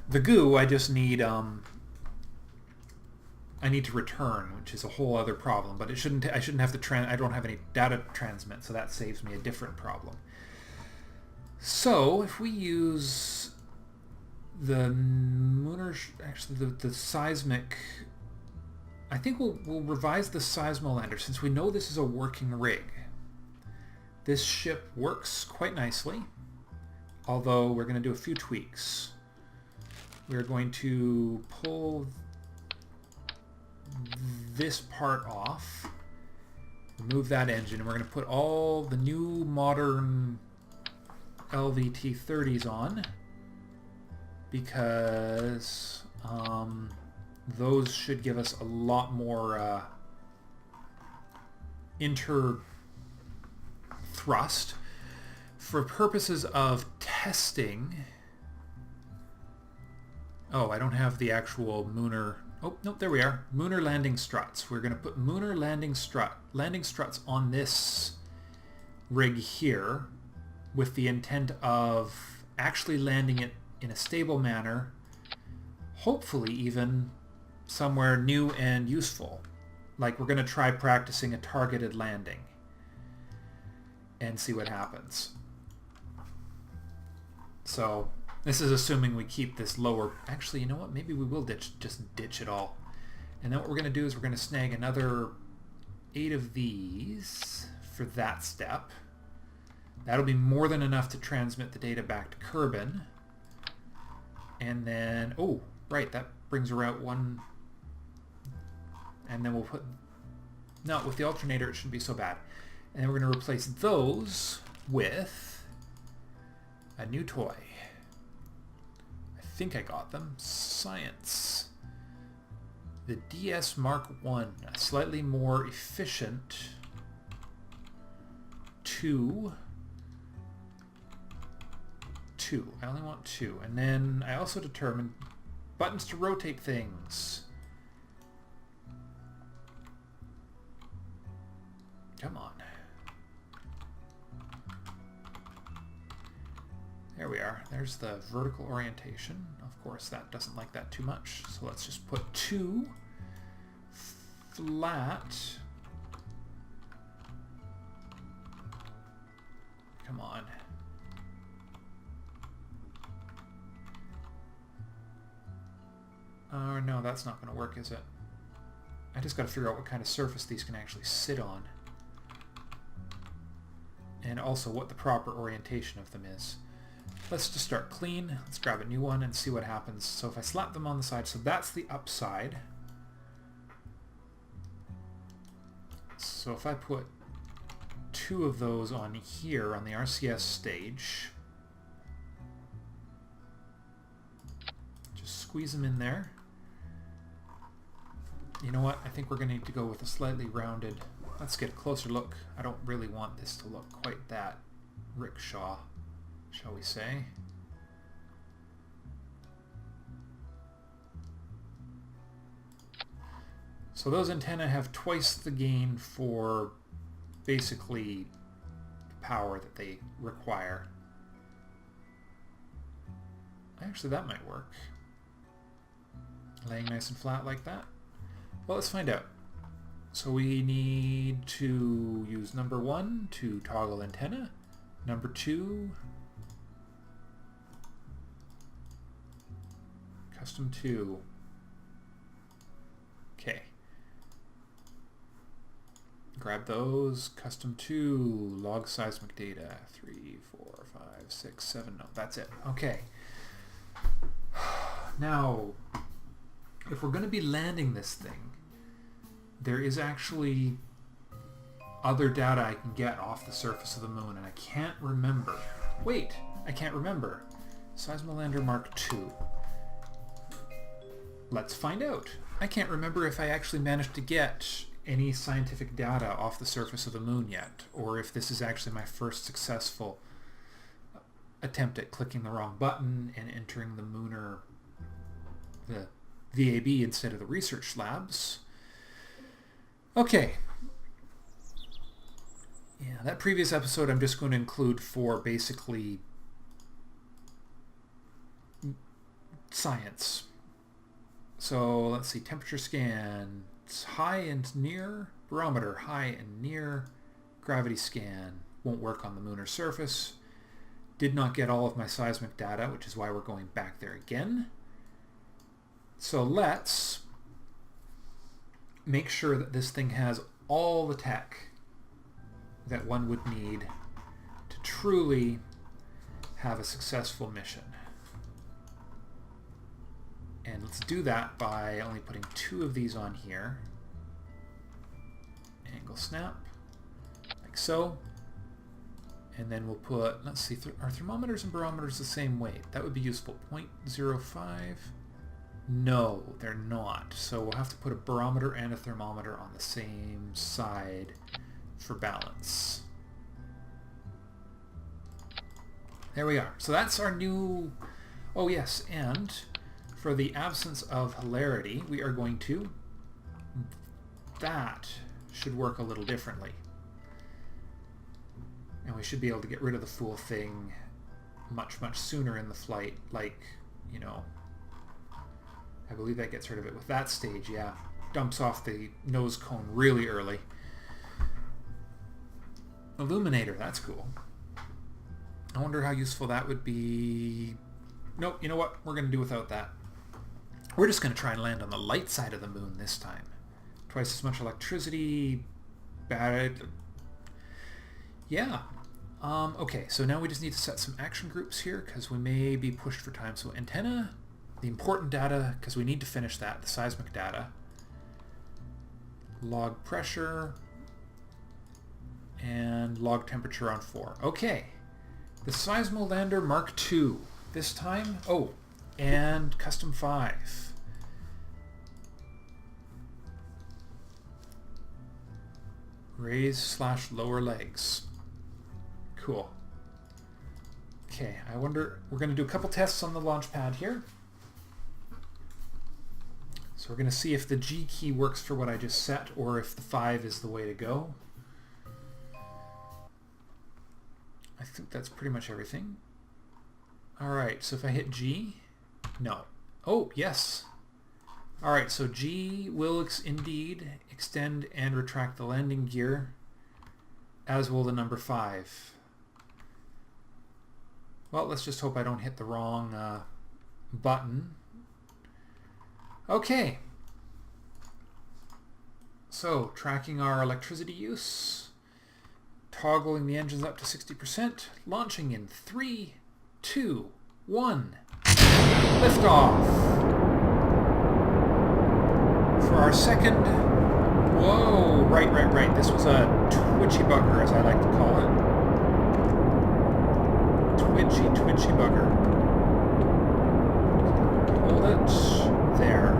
The goo, I just need I need to return, which is a whole other problem. But it shouldn't. I shouldn't have to I don't have any data to transmit, so that saves me a different problem. So if we use the Munar, actually the seismic, I think we'll revise the Seismolander since we know this is a working rig. This ship works quite nicely, although we're going to do a few tweaks. We're going to pull this part off, remove that engine, and we're going to put all the new modern LVT-30s on because those should give us a lot more inter thrust for purposes of testing. Oh, I don't have the actual Munar. Oh, no, there we are. Munar landing struts. We're going to put Munar landing struts on this rig here with the intent of actually landing it in a stable manner, hopefully even somewhere new and useful. Like we're going to try practicing a targeted landing and see what happens. So this is assuming we keep this lower. Actually, you know what? Maybe we will just ditch it all. And then what we're going to do is we're going to snag another 8 of these for that step. That'll be more than enough to transmit the data back to Kerbin. And then, oh, right, that brings around one. And then we'll put, no, with the alternator it shouldn't be so bad. And then we're going to replace those with a new toy. I think I got them. Science. The DS Mark I, a slightly more efficient 2. I only want 2. And then I also determined buttons to rotate things. Come on. There we are. There's the vertical orientation. Of course, that doesn't like that too much. So let's just put 2 flat. Come on. Oh, no, that's not going to work, is it? I just got to figure out what kind of surface these can actually sit on. And also what the proper orientation of them is. Let's just start clean. Let's grab a new one and see what happens. So if I slap them on the side, so that's the upside. So if I put 2 of those on here on the RCS stage, just squeeze them in there. You know what? I think we're going to need to go with a slightly rounded. Let's get a closer look. I don't really want this to look quite that rickshaw, shall we say. So those antennae have twice the gain for basically the power that they require. Actually, that might work. Laying nice and flat like that. Well, let's find out. So we need to use number 1 to toggle antenna. Number 2, custom 2. Okay. Grab those. Custom 2. Log seismic data. 3, 4, 5, 6, 7. No, that's it. Okay. Now, if we're going to be landing this thing, there is actually other data I can get off the surface of the moon, and I can't remember. Wait, I can't remember. Seismolander Mark II. Let's find out. I can't remember if I actually managed to get any scientific data off the surface of the moon yet, or if this is actually my first successful attempt at clicking the wrong button and entering the Munar, the VAB instead of the research labs. Okay. Yeah, that previous episode I'm just going to include for basically science. So let's see, temperature scan, it's high and near, barometer, high and near, gravity scan, won't work on the lunar surface. Did not get all of my seismic data, which is why we're going back there again. So let's make sure that this thing has all the tech that one would need to truly have a successful mission. And let's do that by only putting 2 of these on here. Angle snap, like so. And then we'll put, let's see, are thermometers and barometers the same weight? That would be useful. 0.05. No, they're not. So we'll have to put a barometer and a thermometer on the same side for balance. There we are. So that's our new... Oh yes, and for the absence of hilarity, we are going to... That should work a little differently. And we should be able to get rid of the fool thing much, much sooner in the flight. Like, you know... I believe that gets rid of it with that stage, yeah. Dumps off the nose cone really early. Illuminator, that's cool. I wonder how useful that would be. Nope, you know what? We're going to do without that. We're just going to try and land on the light side of the moon this time. Twice as much electricity. Bad. Yeah. Okay, so now we just need to set some action groups here because we may be pushed for time. So antenna, the important data, because we need to finish that, the seismic data. Log pressure. And log temperature on 4. Okay. The Seismolander Mark II. This time, oh, and custom 5. Raise / lower legs. Cool. Okay, I wonder, we're going to do a couple tests on the launch pad here. So we're going to see if the G key works for what I just set, or if the 5 is the way to go. I think that's pretty much everything. Alright, so if I hit G, no. Oh, yes. Alright, so G will indeed extend and retract the landing gear, as will the number 5. Well, let's just hope I don't hit the wrong button. Okay. So, tracking our electricity use. Toggling the engines up to 60%. Launching in 3, 2, 1. Liftoff. For our second... Whoa! Right. This was a twitchy bugger, as I like to call it. Twitchy bugger. Hold it. There.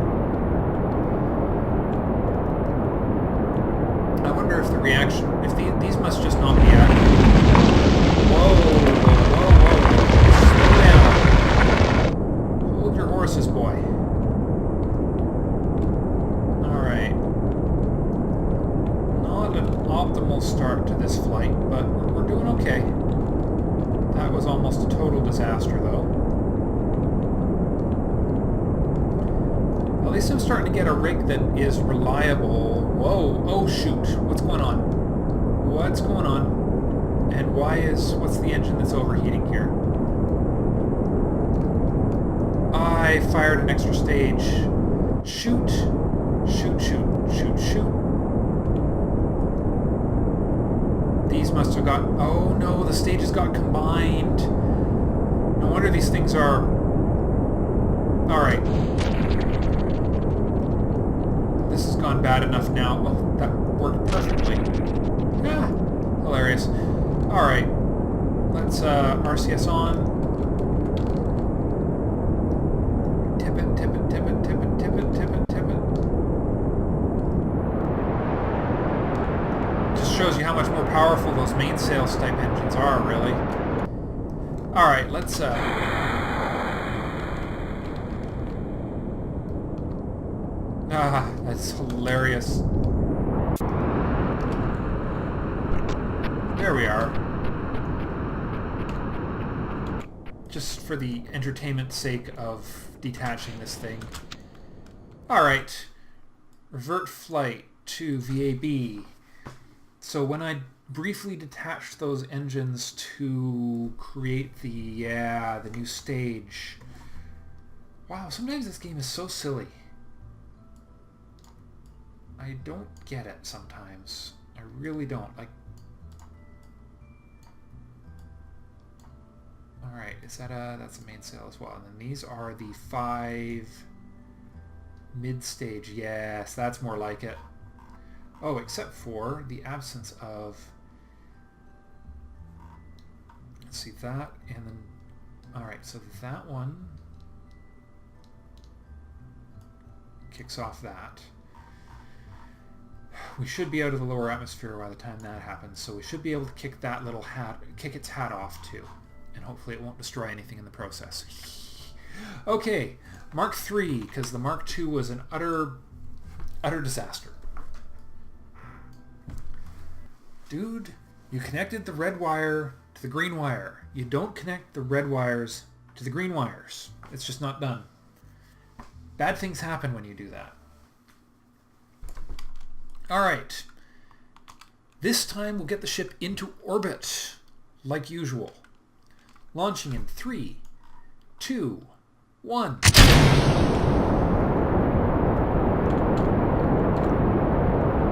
I wonder if the reaction... If these must just not be active. Whoa. Slow down. Hold your horses, boy. Alright. Not an optimal start to this flight, but we're doing okay. That was almost a total disaster, though. At least I'm starting to get a rig that is reliable. Whoa. Oh, shoot. What's going on? What's going on? And what's the engine that's overheating here? I fired an extra stage. Shoot. These must have got... Oh no, the stages got combined. No wonder these things are... Alright. This has gone bad enough now. Oh, that worked perfectly. Ah, hilarious. Alright. Let's RCS on. Tip it. Just shows you how much more powerful those mainsail type engines are, really. Alright, let's that's hilarious. There we are. Just for the entertainment sake of detaching this thing. Alright. Revert flight to VAB. So when I briefly detached those engines to create the new stage. Wow, sometimes this game is so silly. I don't get it sometimes. I really don't. Like, alright, is that that's a mainsail as well. And then these are the 5 mid-stage. Yes, that's more like it. Oh, except for the absence of, let's see, that, and then, alright, so that one kicks off that. We should be out of the lower atmosphere by the time that happens, so we should be able to kick that little hat, kick its hat off too, and hopefully it won't destroy anything in the process. Okay, Mark III, because the Mark II was an utter disaster. Dude, you connected the red wire to the green wire. You don't connect the red wires to the green wires. It's just not done. Bad things happen when you do that. Alright. This time we'll get the ship into orbit, like usual. Launching in 3, 2, 1.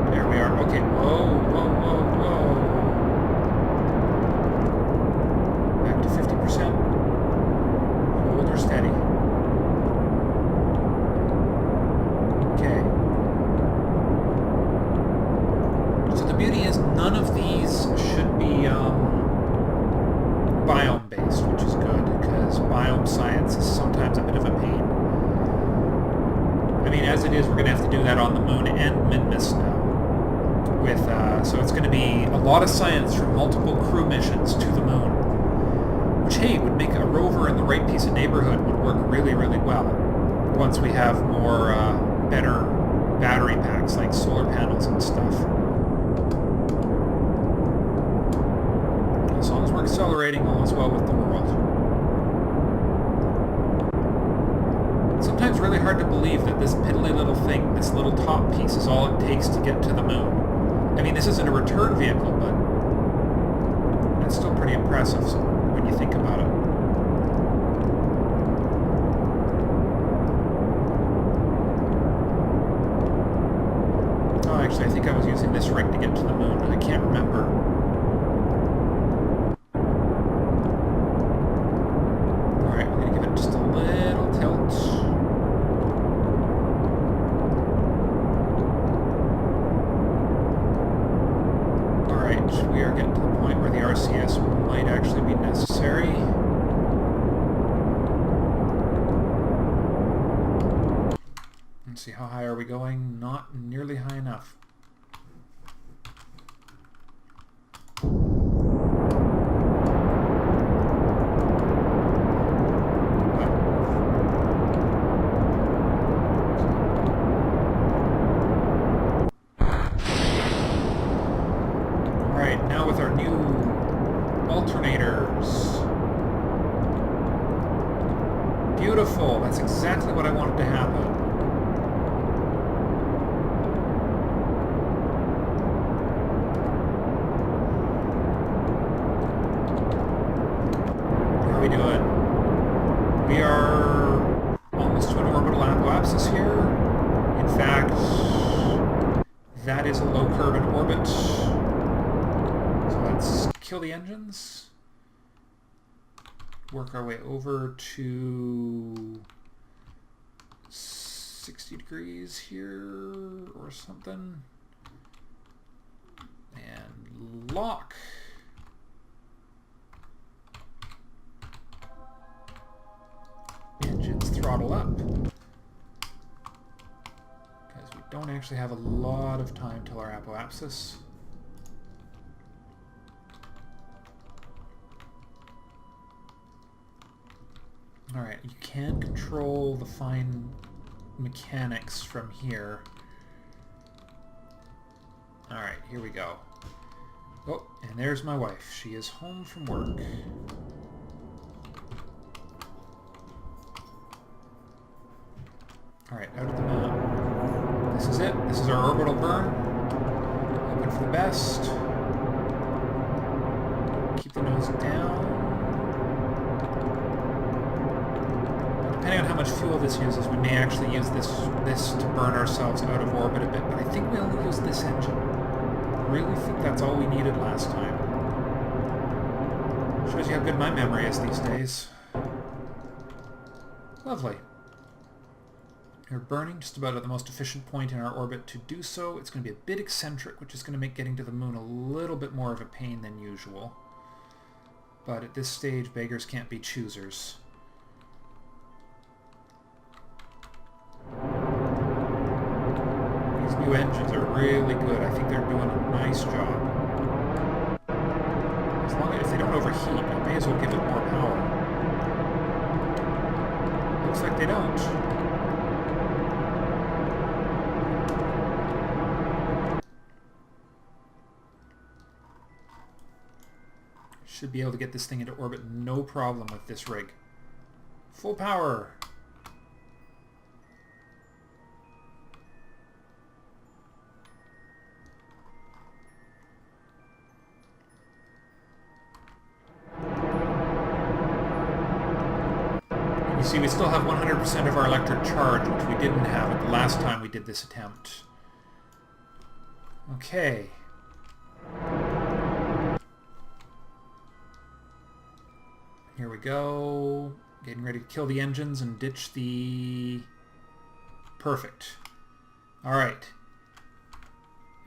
There we are. Okay, whoa, whoa, whoa, whoa. Back to 50%. Hold her steady. Okay. So the beauty is none of these should be biome-based, which is good, because biome science is sometimes a bit of a pain. I mean, as it is, we're going to have to do that on the Moon and Minmus now. With, so it's going to be a lot of science from multiple crew missions to the Moon, which, hey, would make a rover in the right piece of neighborhood would work really, really well once we have more better battery packs like solar panels and stuff. As long as we're accelerating, all is well with the world. It's sometimes really hard to believe that this piddly little thing, this little top piece, is all it takes to get to the Moon. I mean, this isn't a return vehicle, but it's still pretty impressive when you think about it. Oh, actually, I think I was using this rig to get to the Moon. I can't remember. Alright, we're going to give it just a little tilt. We are getting to the point where the RCS might actually be necessary. Let's see, how high are we going? Not nearly high enough. Now with our new alternators. Beautiful. That's exactly what I wanted to happen. How are we doing? We are almost to an orbital apoapsis here. In fact, that is a low Kerbal orbit. Let's kill the engines, work our way over to 60 degrees here or something, and lock. Engines throttle up, because we don't actually have a lot of time till our apoapsis. Alright, you can control the fine mechanics from here. Alright, here we go. Oh, and there's my wife. She is home from work. Alright, out of the map. This is it. This is our orbital burn. Hoping for the best. Keep the nose down. Depending on how much fuel this uses, we may actually use this to burn ourselves out of orbit a bit, but I think we only used this engine. I really think that's all we needed last time. Shows you how good my memory is these days. Lovely. We're burning just about at the most efficient point in our orbit to do so. It's going to be a bit eccentric, which is going to make getting to the moon a little bit more of a pain than usual. But at this stage, beggars can't be choosers. These new engines are really good. I think they're doing a nice job. As long as if they don't overheat, I may as well give it more power. Looks like they don't. Should be able to get this thing into orbit no problem with this rig. Full power! And you see we still have 100% of our electric charge, which we didn't have at the last time we did this attempt. Okay. Here we go. Getting ready to kill the engines and ditch the... Perfect. Alright.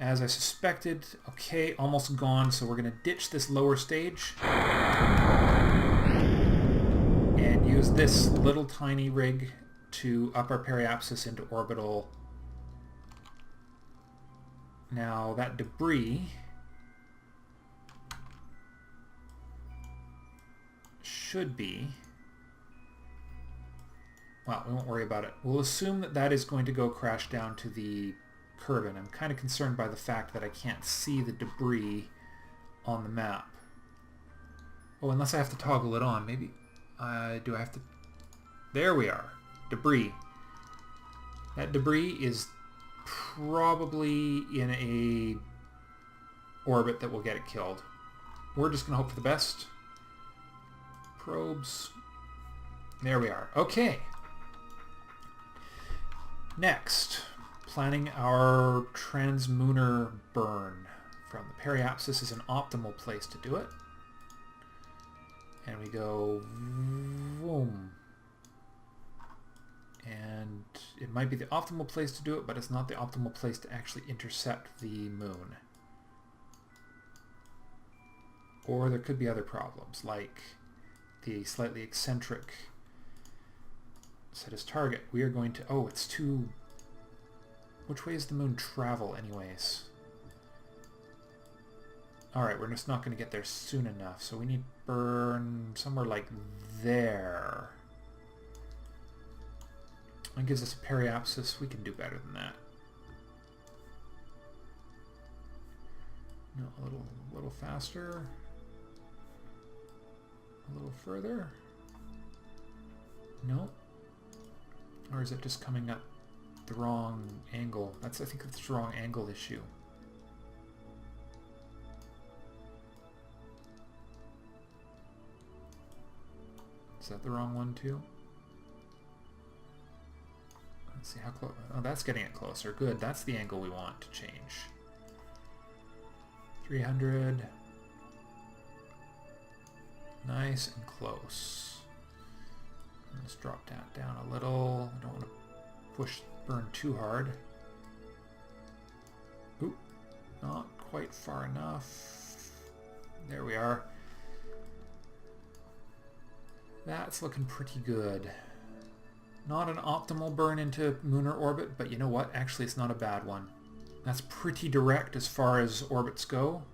As I suspected, okay, almost gone, so we're going to ditch this lower stage. And use this little tiny rig to up our periapsis into orbital. Now, that debris... should be... Well, we won't worry about it. We'll assume that that is going to go crash down to the Kerbin. I'm kind of concerned by the fact that I can't see the debris on the map. Oh, unless I have to toggle it on. Maybe... do I have to... There we are. Debris. That debris is probably in a orbit that will get it killed. We're just going to hope for the best. Probes. There we are. Okay. Next, planning our transmunar burn. From the periapsis is an optimal place to do it. And we go boom. And it might be the optimal place to do it, but it's not the optimal place to actually intercept the moon. Or there could be other problems, like the slightly eccentric set as target. We are going to... Oh, it's too... Which way does the moon travel anyways? Alright, we're just not going to get there soon enough, so we need to burn somewhere like there. That gives us a periapsis. We can do better than that. No, a little faster. A little further. Nope. Or is it just coming up the wrong angle? I think it's the wrong angle issue. Is that the wrong one too? Let's see how close. Oh, that's getting it closer. Good. That's the angle we want to change. 300. Nice and close. Let's drop that down a little. I don't want to burn too hard. Oop, not quite far enough. There we are. That's looking pretty good. Not an optimal burn into lunar orbit, but you know what? Actually, it's not a bad one. That's pretty direct as far as orbits go.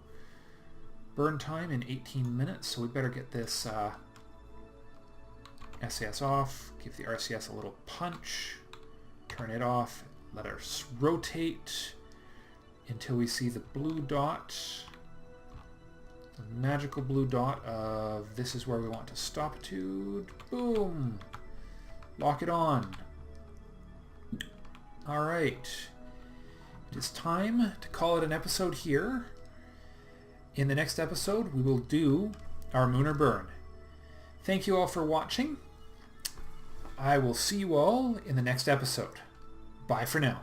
Burn time in 18 minutes, so we better get this SAS off, give the RCS a little punch, turn it off, let us rotate until we see the blue dot, the magical blue dot of this is where we want to stop to. Boom! Lock it on. All right. It is time to call it an episode here. In the next episode, we will do our Munar burn. Thank you all for watching. I will see you all in the next episode. Bye for now.